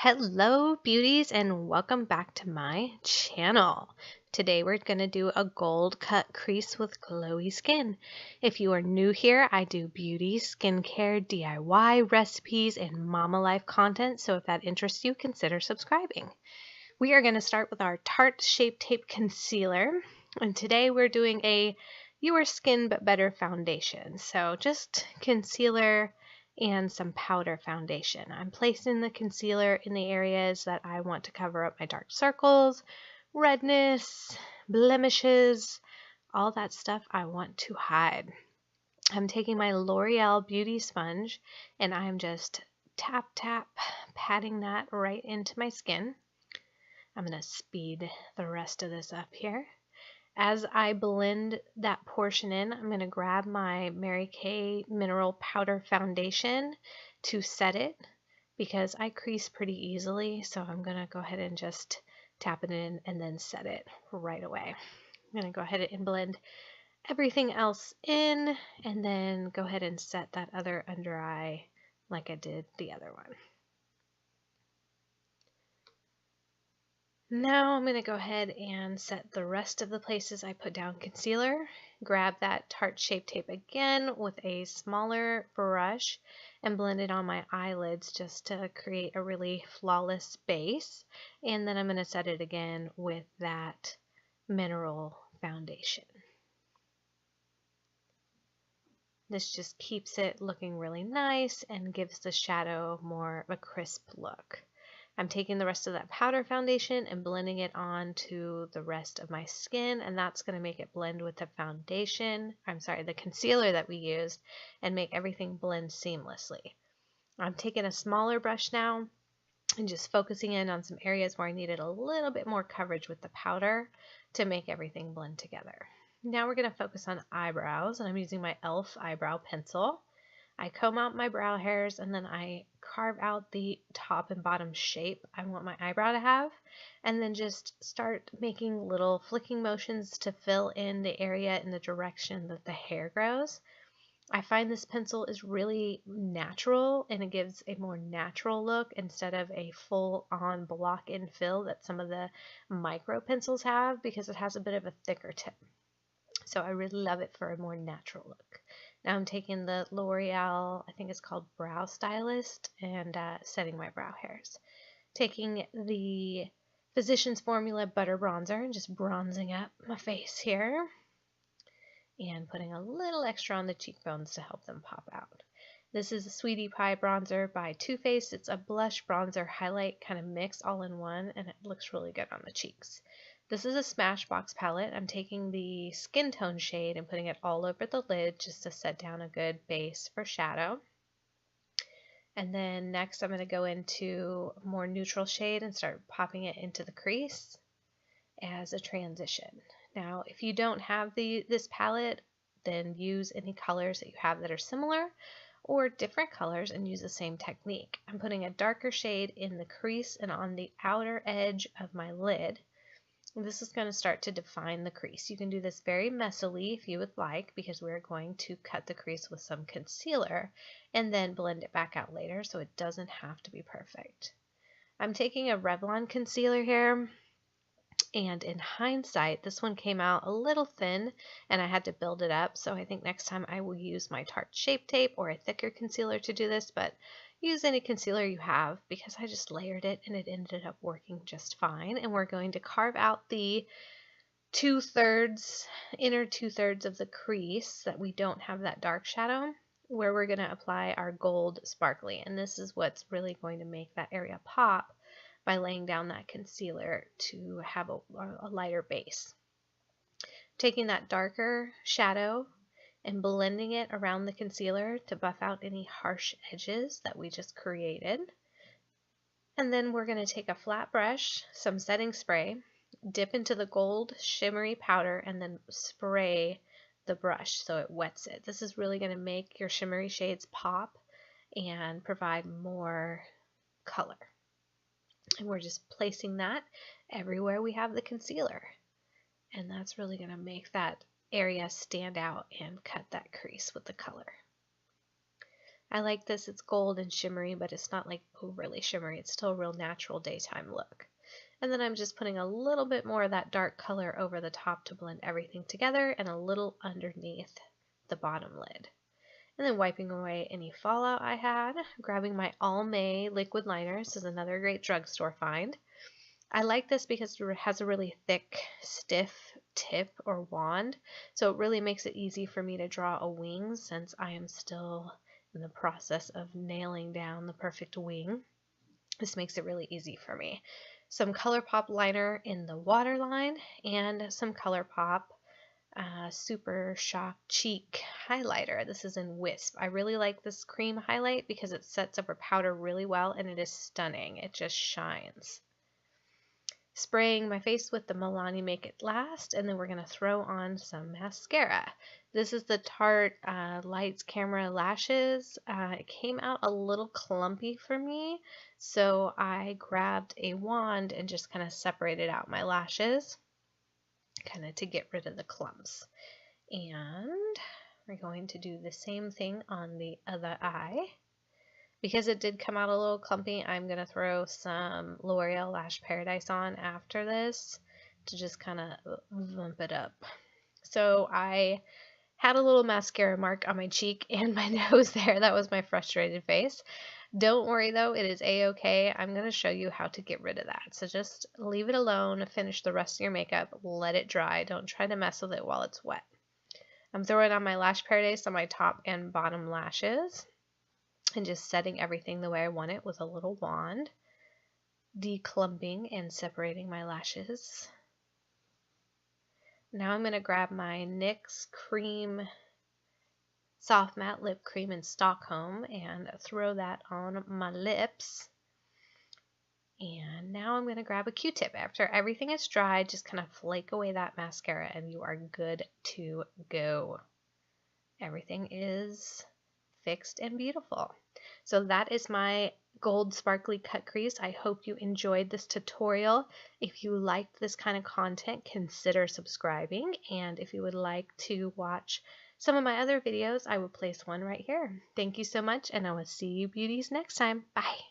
Hello beauties and welcome back to my channel. Today we're going to do a gold cut crease with glowy skin. If you are new here, I do beauty, skincare, DIY, recipes, and mama life content, so if that interests you, consider subscribing. We are going to start with our Tarte Shape Tape Concealer, and today we're doing a Your Skin But Better foundation. So just concealer and some powder foundation. I'm placing the concealer in the areas that I want to cover up my dark circles, redness, blemishes, all that stuff I want to hide. I'm taking my L'Oreal Beauty Sponge and I'm just tap, patting that right into my skin. I'm going to speed the rest of this up here. As I blend that portion in, I'm going to grab my Mary Kay Mineral Powder Foundation to set it because I crease pretty easily, so I'm going to go ahead and just tap it in and then set it right away. I'm going to go ahead and blend everything else in and then go ahead and set that other under eye like I did the other one. Now I'm going to go ahead and set the rest of the places I put down concealer. Grab that Tarte Shape Tape again with a smaller brush and blend it on my eyelids just to create a really flawless base. And then I'm going to set it again with that mineral foundation. This just keeps it looking really nice and gives the shadow more of a crisp look. I'm taking the rest of that powder foundation and blending it onto the rest of my skin, and that's going to make it blend with the the concealer that we used, and make everything blend seamlessly. I'm taking a smaller brush now and just focusing in on some areas where I needed a little bit more coverage with the powder to make everything blend together. Now we're going to focus on eyebrows, and I'm using my e.l.f. eyebrow pencil. I comb out my brow hairs and then I carve out the top and bottom shape I want my eyebrow to have, and then just start making little flicking motions to fill in the area in the direction that the hair grows. I find this pencil is really natural and it gives a more natural look instead of a full-on block and fill that some of the micro pencils have, because it has a bit of a thicker tip. So I really love it for a more natural look. Now I'm taking the L'Oreal, I think it's called Brow Stylist, and setting my brow hairs. Taking the Physicians Formula Butter Bronzer and just bronzing up my face here. And putting a little extra on the cheekbones to help them pop out. This is a Sweetie Pie bronzer by Too Faced. It's a blush bronzer highlight kind of mix all in one, and it looks really good on the cheeks. This is a Smashbox palette. I'm taking the skin tone shade and putting it all over the lid just to set down a good base for shadow. And then next I'm going to go into a more neutral shade and start popping it into the crease as a transition. Now, if you don't have this palette, then use any colors that you have that are similar or different colors and use the same technique. I'm putting a darker shade in the crease and on the outer edge of my lid. This is going to start to define the crease. You can do this very messily if you would like, because we're going to cut the crease with some concealer and then blend it back out later, so it doesn't have to be perfect. I'm taking a Revlon concealer here, and in hindsight, this one came out a little thin and I had to build it up, so I think next time I will use my Tarte Shape Tape or a thicker concealer to do this, but use any concealer you have because I just layered it and it ended up working just fine. And we're going to carve out the inner two-thirds of the crease that we don't have that dark shadow, where we're going to apply our gold sparkly, and this is what's really going to make that area pop by laying down that concealer to have a lighter base. Taking that darker shadow and blending it around the concealer to buff out any harsh edges that we just created. And then we're going to take a flat brush, some setting spray, dip into the gold shimmery powder, and then spray the brush so it wets it. This is really going to make your shimmery shades pop and provide more color. And we're just placing that everywhere we have the concealer. And that's really going to make that area stand out and cut that crease with the color. I like this. It's gold and shimmery, but it's not like overly shimmery. It's still a real natural daytime look. And then I'm just putting a little bit more of that dark color over the top to blend everything together and a little underneath the bottom lid. And then wiping away any fallout I had, grabbing my Almay liquid liner. This is another great drugstore find. I like this because it has a really thick, stiff tip or wand, so it really makes it easy for me to draw a wing since I am still in the process of nailing down the perfect wing. This makes it really easy for me. Some ColourPop liner in the waterline and some ColourPop Super Shock Cheek highlighter. This is in Wisp. I really like this cream highlight because it sets up her powder really well and it is stunning. It just shines. Spraying my face with the Milani Make It Last, and then we're going to throw on some mascara. This is the Tarte Lights Camera Lashes. It came out a little clumpy for me, so I grabbed a wand and just kind of separated out my lashes, kind of to get rid of the clumps. And we're going to do the same thing on the other eye. Because it did come out a little clumpy, I'm going to throw some L'Oreal Lash Paradise on after this to just kind of vamp it up. So I had a little mascara mark on my cheek and my nose there. That was my frustrated face. Don't worry though, it is a-okay. I'm going to show you how to get rid of that. So just leave it alone, finish the rest of your makeup, let it dry. Don't try to mess with it while it's wet. I'm throwing on my Lash Paradise on my top and bottom lashes, and just setting everything the way I want it with a little wand, declumping and separating my lashes. Now I'm going to grab my NYX Cream Soft Matte Lip Cream in Stockholm and throw that on my lips. And now I'm going to grab a Q-tip. After everything is dried, just kind of flake away that mascara and you are good to go. Everything is fixed and beautiful. So that is my gold sparkly cut crease. I hope you enjoyed this tutorial. If you liked this kind of content, consider subscribing. And if you would like to watch some of my other videos, I will place one right here. Thank you so much, and I will see you beauties next time. Bye.